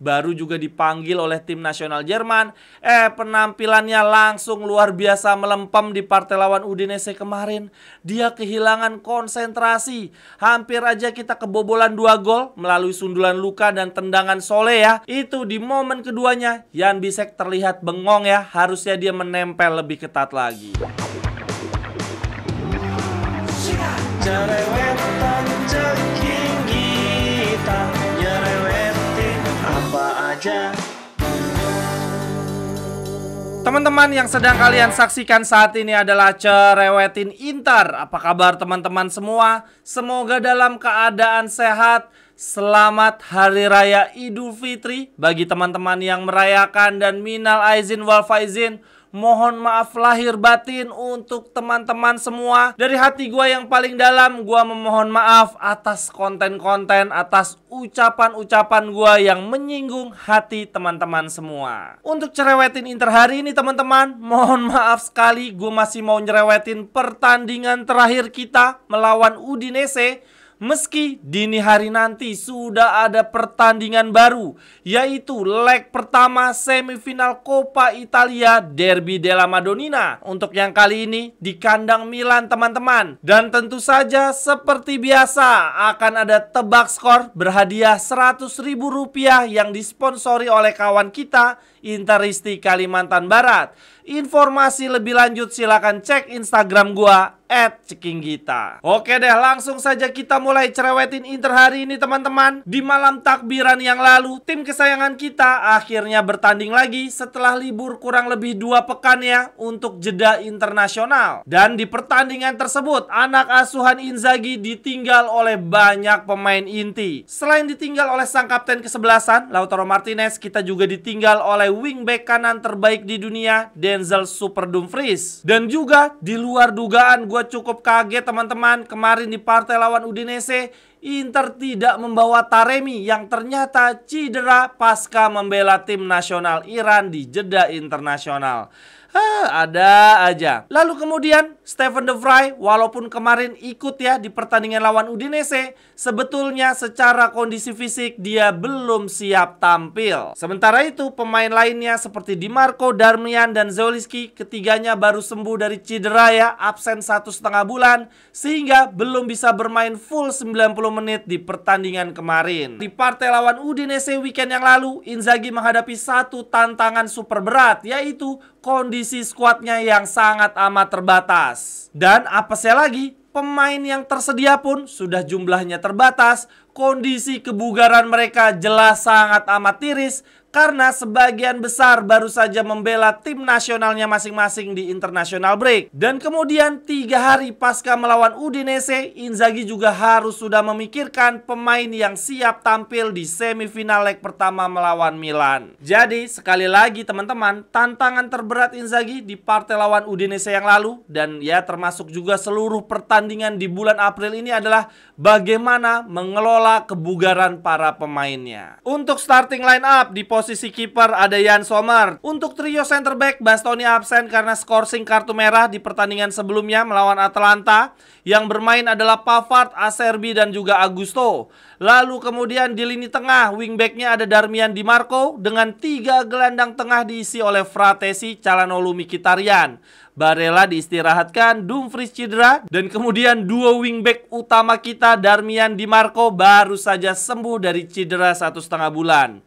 baru juga dipanggil oleh tim nasional Jerman. Penampilannya langsung luar biasa melempem di partai lawan Udinese kemarin. Dia kehilangan konsentrasi. Hampir aja kita kebobolan 2 gol melalui sundulan Luka dan tendangan Soleh ya. Itu di momen keduanya Jan Bisek terlihat bengong ya. Harusnya dia menempel lebih ketat lagi. Cerewetan ceking kita, nyerewetin apa aja. Teman-teman yang sedang kalian saksikan saat ini adalah Cerewetin Inter. Apa kabar teman-teman semua? Semoga dalam keadaan sehat. Selamat Hari Raya Idul Fitri bagi teman-teman yang merayakan, dan minal aizin wal faizin. Mohon maaf lahir batin untuk teman-teman semua. Dari hati gua yang paling dalam, gua memohon maaf atas konten-konten, atas ucapan-ucapan gua yang menyinggung hati teman-teman semua. Untuk Cerewetin Inter hari ini teman-teman, mohon maaf sekali, gua masih mau nyerewetin pertandingan terakhir kita melawan Udinese. Meski dini hari nanti sudah ada pertandingan baru, yaitu leg pertama semifinal Coppa Italia Derby della Madonnina. Untuk yang kali ini di kandang Milan teman-teman. Dan tentu saja seperti biasa akan ada tebak skor berhadiah Rp100.000 yang disponsori oleh kawan kita Interisti Kalimantan Barat. Informasi lebih lanjut silakan cek Instagram gua @cekinggita. Oke deh, langsung saja kita mulai Cerewetin Inter hari ini teman-teman. Di malam takbiran yang lalu, tim kesayangan kita akhirnya bertanding lagi setelah libur kurang lebih 2 pekan ya untuk jeda internasional. Dan di pertandingan tersebut, anak asuhan Inzaghi ditinggal oleh banyak pemain inti. Selain ditinggal oleh sang kapten kesebelasan Lautaro Martinez, kita juga ditinggal oleh wingback kanan terbaik di dunia Denzel Super Dumfries. Dan juga di luar dugaan, gue cukup kaget teman-teman, kemarin di partai lawan Udinese Inter tidak membawa Taremi yang ternyata cedera pasca membela tim nasional Iran di jeda internasional. Ada aja. Lalu kemudian Steven De Vrij walaupun kemarin ikut ya di pertandingan lawan Udinese, sebetulnya secara kondisi fisik dia belum siap tampil. Sementara itu pemain lainnya seperti Di Marco, Darmian, dan Zielinski, ketiganya baru sembuh dari cedera ya, absen 1,5 bulan, sehingga belum bisa bermain full 90 menit di pertandingan kemarin. Di partai lawan Udinese weekend yang lalu, Inzaghi menghadapi satu tantangan super berat, yaitu kondisi skuadnya yang sangat amat terbatas. Dan apesnya lagi, pemain yang tersedia pun sudah jumlahnya terbatas. Kondisi kebugaran mereka jelas sangat amat tiris karena sebagian besar baru saja membela tim nasionalnya masing-masing di international break. Dan kemudian 3 hari pasca melawan Udinese, Inzaghi juga harus sudah memikirkan pemain yang siap tampil di semifinal leg pertama melawan Milan. Jadi sekali lagi teman-teman, tantangan terberat Inzaghi di partai lawan Udinese yang lalu, dan ya termasuk juga seluruh pertandingan di bulan April ini, adalah bagaimana mengelola kebugaran para pemainnya. Untuk starting line up, di posisi kiper ada Yann Sommer. Untuk trio center back, Bastoni absen karena skorsing kartu merah di pertandingan sebelumnya melawan Atalanta. Yang bermain adalah Pavard, Acerbi, dan juga Augusto. Lalu kemudian di lini tengah, wingbacknya ada Darmian, Di Marco, dengan 3 gelandang tengah diisi oleh Fratesi, Calhanoglu, Mkhitaryan. Barella diistirahatkan, Dumfries cedera, dan kemudian duo wingback utama kita Darmian, Di Marco baru saja sembuh dari cedera 1,5 bulan.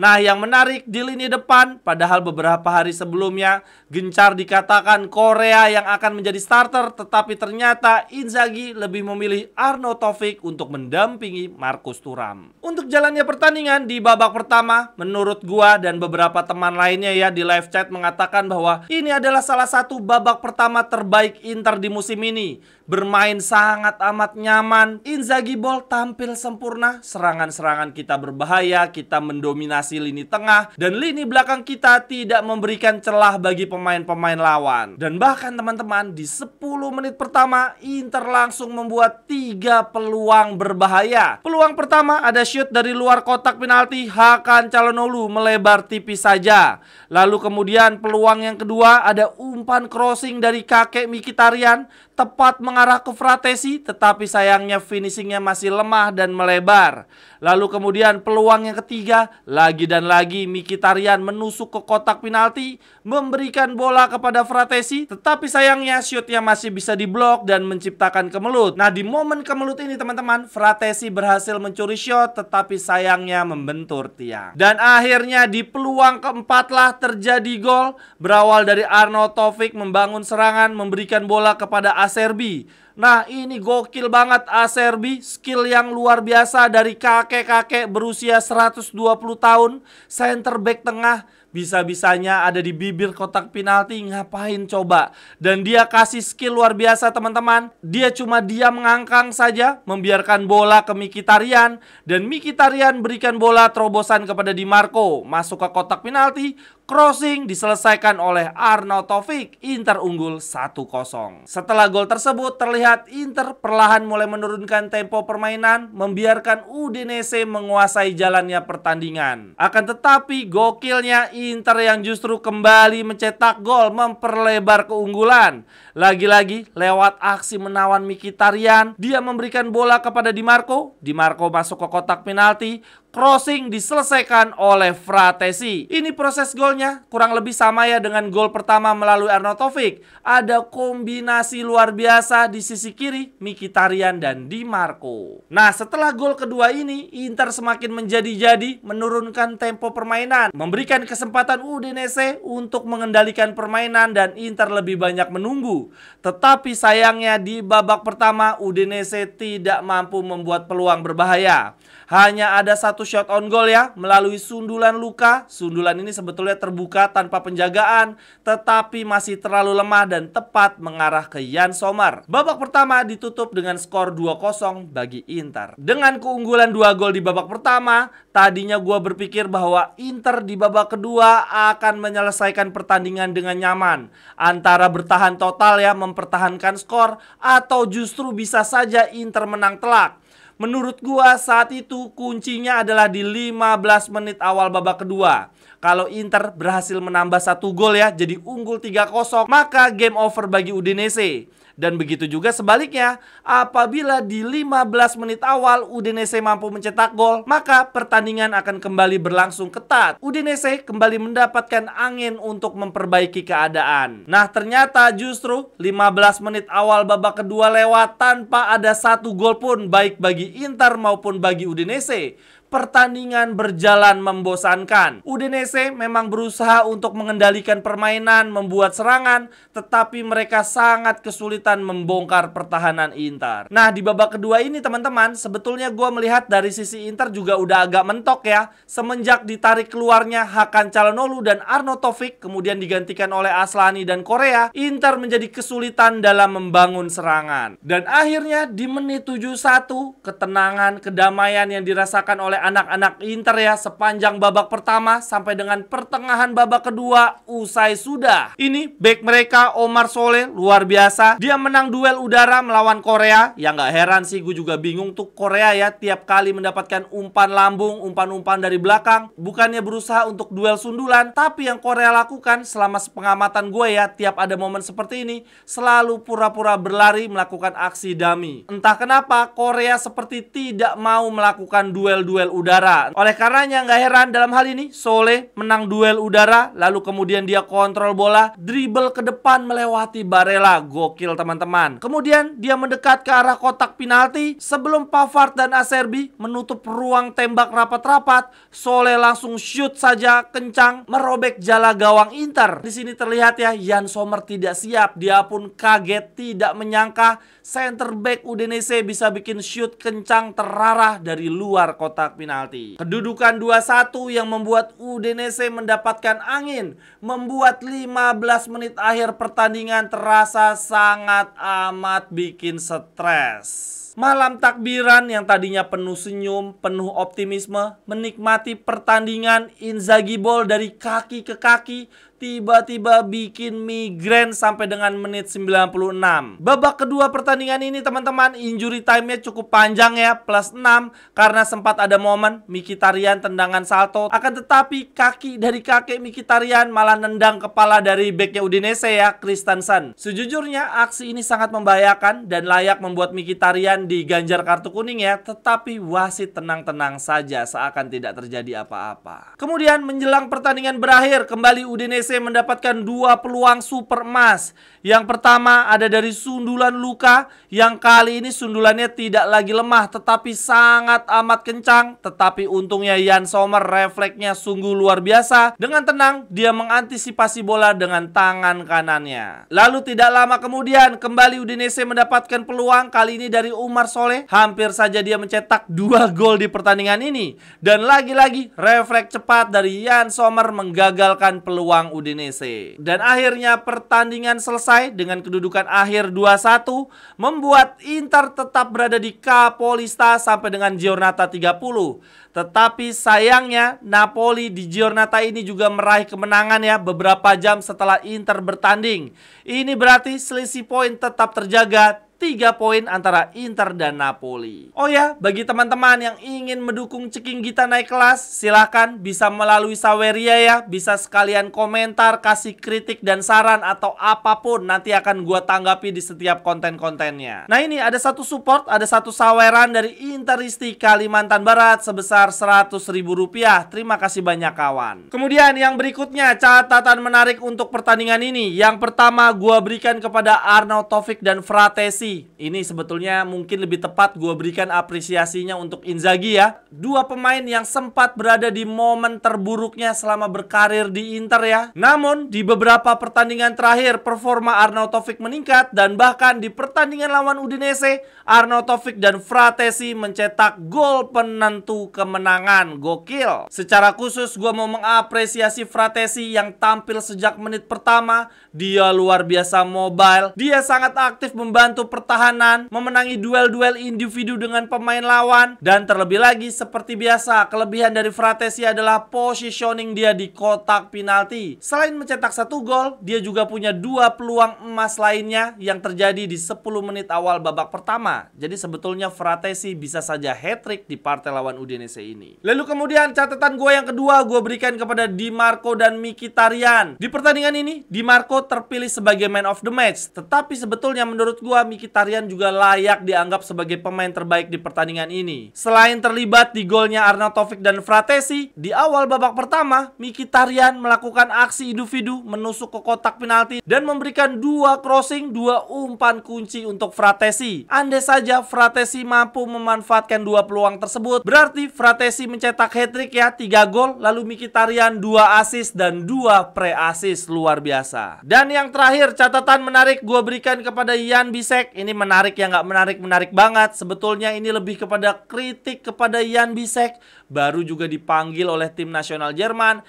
Nah, yang menarik di lini depan, padahal beberapa hari sebelumnya gencar dikatakan Korea yang akan menjadi starter, tetapi ternyata Inzaghi lebih memilih Arnaud Taufik untuk mendampingi Marcus Thuram. Untuk jalannya pertandingan di babak pertama, menurut gua dan beberapa teman lainnya ya di live chat mengatakan bahwa ini adalah salah satu babak pertama terbaik Inter di musim ini. Bermain sangat amat nyaman, Inzaghi Ball tampil sempurna, serangan-serangan kita berbahaya, kita mendominasi lini tengah, dan lini belakang kita tidak memberikan celah bagi pemain-pemain lawan. Dan bahkan teman-teman, di 10 menit pertama Inter langsung membuat 3 peluang berbahaya. Peluang pertama ada shoot dari luar kotak penalti, Hakan Calhanoglu melebar tipis saja. Lalu kemudian peluang yang kedua ada umpan crossing dari kakek Mkhitaryan, tepat mengarah ke Fratesi, tetapi sayangnya finishingnya masih lemah dan melebar. Lalu kemudian peluang yang ketiga, lagi dan lagi Mkhitaryan menusuk ke kotak penalti, memberikan bola kepada Fratesi, tetapi sayangnya shootnya masih bisa diblok dan menciptakan kemelut. Nah, di momen kemelut ini teman-teman, Fratesi berhasil mencuri shot, tetapi sayangnya membentur tiang. Dan akhirnya di peluang keempat lah terjadi gol. Berawal dari Arnautovic membangun serangan, memberikan bola kepada Acerbi. Nah, ini gokil banget Acerbi, skill yang luar biasa dari kakek-kakek berusia 120 tahun, center back tengah. Bisa-bisanya ada di bibir kotak penalti, ngapain coba? Dan dia kasih skill luar biasa teman-teman. Dia cuma diam mengangkang saja, membiarkan bola ke Mkhitaryan, dan Mkhitaryan berikan bola terobosan kepada Di Marco, masuk ke kotak penalti. Crossing diselesaikan oleh Arnautovic. Inter unggul 1-0. Setelah gol tersebut terlihat Inter perlahan mulai menurunkan tempo permainan, membiarkan Udinese menguasai jalannya pertandingan. Akan tetapi gokilnya Inter yang justru kembali mencetak gol, memperlebar keunggulan. Lagi-lagi lewat aksi menawan Mkhitaryan, dia memberikan bola kepada Di Marco. Di Marco masuk ke kotak penalti. Crossing diselesaikan oleh Fratesi. Ini proses golnya kurang lebih sama ya dengan gol pertama melalui Arnautovic. Ada kombinasi luar biasa di sisi kiri, Mkhitaryan dan Di Marco. Nah, setelah gol kedua ini, Inter semakin menjadi-jadi, menurunkan tempo permainan, memberikan kesempatan Udinese untuk mengendalikan permainan dan Inter lebih banyak menunggu. Tetapi sayangnya di babak pertama Udinese tidak mampu membuat peluang berbahaya. Hanya ada satu shot on goal ya, melalui sundulan Luka. Sundulan ini sebetulnya terbuka tanpa penjagaan, tetapi masih terlalu lemah dan tepat mengarah ke Yann Sommer. Babak pertama ditutup dengan skor 2-0 bagi Inter. Dengan keunggulan 2 gol di babak pertama, tadinya gua berpikir bahwa Inter di babak kedua akan menyelesaikan pertandingan dengan nyaman. Antara bertahan total ya, mempertahankan skor, atau justru bisa saja Inter menang telak. Menurut gua saat itu kuncinya adalah di 15 menit awal babak kedua. Kalau Inter berhasil menambah 1 gol ya, jadi unggul 3-0, maka game over bagi Udinese. Dan begitu juga sebaliknya, apabila di 15 menit awal Udinese mampu mencetak gol, maka pertandingan akan kembali berlangsung ketat. Udinese kembali mendapatkan angin untuk memperbaiki keadaan. Nah, ternyata justru 15 menit awal babak kedua lewat tanpa ada 1 gol pun baik bagi Inter maupun bagi Udinese. Pertandingan berjalan membosankan. Udinese memang berusaha untuk mengendalikan permainan, membuat serangan, tetapi mereka sangat kesulitan membongkar pertahanan Inter. Nah, di babak kedua ini teman-teman, sebetulnya gue melihat dari sisi Inter juga udah agak mentok ya. Semenjak ditarik keluarnya Hakan Calhanoglu dan Arnautovic, kemudian digantikan oleh Aslani dan Korea, Inter menjadi kesulitan dalam membangun serangan. Dan akhirnya di menit 71, ketenangan, kedamaian yang dirasakan oleh anak-anak Inter ya sepanjang babak pertama sampai dengan pertengahan babak kedua usai sudah. Ini back mereka Omar Soleh luar biasa. Dia menang duel udara melawan Korea. Ya nggak heran sih, gue juga bingung tuh Korea ya, tiap kali mendapatkan umpan lambung, umpan-umpan dari belakang, bukannya berusaha untuk duel sundulan, tapi yang Korea lakukan selama sepengamatan gue ya, tiap ada momen seperti ini selalu pura-pura berlari melakukan aksi dummy. Entah kenapa Korea seperti tidak mau melakukan duel-duel udara. Oleh karenanya nggak heran dalam hal ini Soleh menang duel udara, lalu kemudian dia kontrol bola, dribble ke depan melewati Barella. Gokil teman-teman. Kemudian dia mendekat ke arah kotak penalti. Sebelum Pavard dan Acerbi menutup ruang tembak rapat-rapat, Soleh langsung shoot saja kencang merobek jala gawang Inter. Di sini terlihat ya, Yann Sommer tidak siap. Dia pun kaget, tidak menyangka center back Udinese bisa bikin shoot kencang terarah dari luar kotak penalti. Kedudukan 2-1 yang membuat Udinese mendapatkan angin, membuat 15 menit akhir pertandingan terasa sangat amat bikin stres. Malam takbiran yang tadinya penuh senyum, penuh optimisme, menikmati pertandingan, Inzaghi ball dari kaki ke kaki, tiba-tiba bikin migrain sampai dengan menit 96. Babak kedua pertandingan ini teman-teman, injury time-nya cukup panjang ya, plus 6, karena sempat ada momen Mkhitaryan tendangan salto, akan tetapi kaki dari kakek Mkhitaryan malah nendang kepala dari backnya Udinese ya, Christensen. Sejujurnya aksi ini sangat membahayakan dan layak membuat Mkhitaryan kemudian diganjar kartu kuning ya, tetapi wasit tenang-tenang saja seakan tidak terjadi apa-apa. Kemudian menjelang pertandingan berakhir, kembali Udinese mendapatkan 2 peluang super emas. Yang pertama ada dari sundulan Luka, yang kali ini sundulannya tidak lagi lemah tetapi sangat amat kencang. Tetapi untungnya Yann Sommer refleksnya sungguh luar biasa. Dengan tenang dia mengantisipasi bola dengan tangan kanannya. Lalu tidak lama kemudian kembali Udinese mendapatkan peluang, kali ini dari Umar Soleh. Hampir saja dia mencetak 2 gol di pertandingan ini. Dan lagi-lagi refleks cepat dari Yann Sommer menggagalkan peluang Udinese. Dan akhirnya pertandingan selesai dengan kedudukan akhir 2-1, membuat Inter tetap berada di Capolista sampai dengan Giornata 30. Tetapi sayangnya Napoli di Giornata ini juga meraih kemenangan ya beberapa jam setelah Inter bertanding. Ini berarti selisih poin tetap terjaga, 3 poin antara Inter dan Napoli. Oh ya, bagi teman-teman yang ingin mendukung Ceking Gita naik kelas, silahkan bisa melalui Saweria ya. Bisa sekalian komentar, kasih kritik dan saran atau apapun, nanti akan gua tanggapi di setiap konten-kontennya. Nah ini ada satu support, ada satu saweran dari Interisti Kalimantan Barat sebesar Rp100.000. Terima kasih banyak kawan. Kemudian yang berikutnya catatan menarik untuk pertandingan ini. Yang pertama gua berikan kepada Arnautovic dan Fratesi. Ini sebetulnya mungkin lebih tepat gue berikan apresiasinya untuk Inzaghi ya. 2 pemain yang sempat berada di momen terburuknya selama berkarir di Inter ya. Namun di beberapa pertandingan terakhir performa Arnautovic meningkat. Dan bahkan di pertandingan lawan Udinese, Arnautovic dan Fratesi mencetak gol penentu kemenangan. Gokil. Secara khusus gue mau mengapresiasi Fratesi yang tampil sejak menit pertama. Dia luar biasa mobile. Dia sangat aktif membantu pertahanan, memenangi duel-duel individu dengan pemain lawan. Dan terlebih lagi seperti biasa, kelebihan dari Fratesi adalah positioning dia di kotak penalti. Selain mencetak 1 gol, dia juga punya 2 peluang emas lainnya yang terjadi di 10 menit awal babak pertama. Jadi sebetulnya Fratesi bisa saja hat-trick di partai lawan Udinese ini. Lalu kemudian catatan gue yang kedua gue berikan kepada Di Marco dan Mkhitaryan. Di pertandingan ini Di Marco terpilih sebagai man of the match, tetapi sebetulnya menurut gua Mkhitaryan juga layak dianggap sebagai pemain terbaik di pertandingan ini. Selain terlibat di golnya Arnautovic dan Fratesi, di awal babak pertama Mkhitaryan melakukan aksi individu menusuk ke kotak penalti dan memberikan 2 crossing, 2 umpan kunci untuk Fratesi. Andai saja Fratesi mampu memanfaatkan 2 peluang tersebut, berarti Fratesi mencetak hat-trick ya, 3 gol, lalu Mkhitaryan 2 assist dan 2 pre-assist. Luar biasa. Dan yang terakhir catatan menarik gue berikan kepada Jan Bisek. Ini menarik ya, nggak menarik banget. Sebetulnya ini lebih kepada kritik kepada Jan Bisek. Baru juga dipanggil oleh tim nasional Jerman.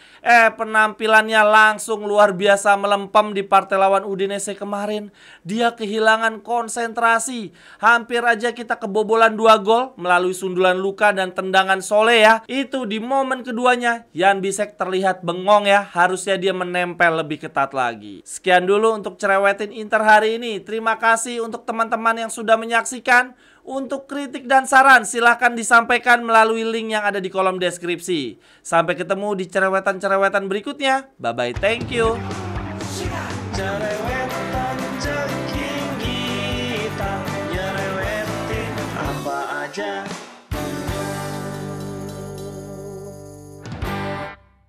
Penampilannya langsung luar biasa melempem di partai lawan Udinese kemarin. Dia kehilangan konsentrasi. Hampir aja kita kebobolan 2 gol melalui sundulan Luka dan tendangan Soleh ya. Itu di momen keduanya Jan Bisek terlihat bengong ya. Harusnya dia menempel lebih ketat lagi. Sekian dulu untuk cerewetin Inter hari ini. Terima kasih untuk teman-teman yang sudah menyaksikan. Untuk kritik dan saran silahkan disampaikan melalui link yang ada di kolom deskripsi. Sampai ketemu di cerewetan-cerewetan berikutnya. Bye-bye, thank you.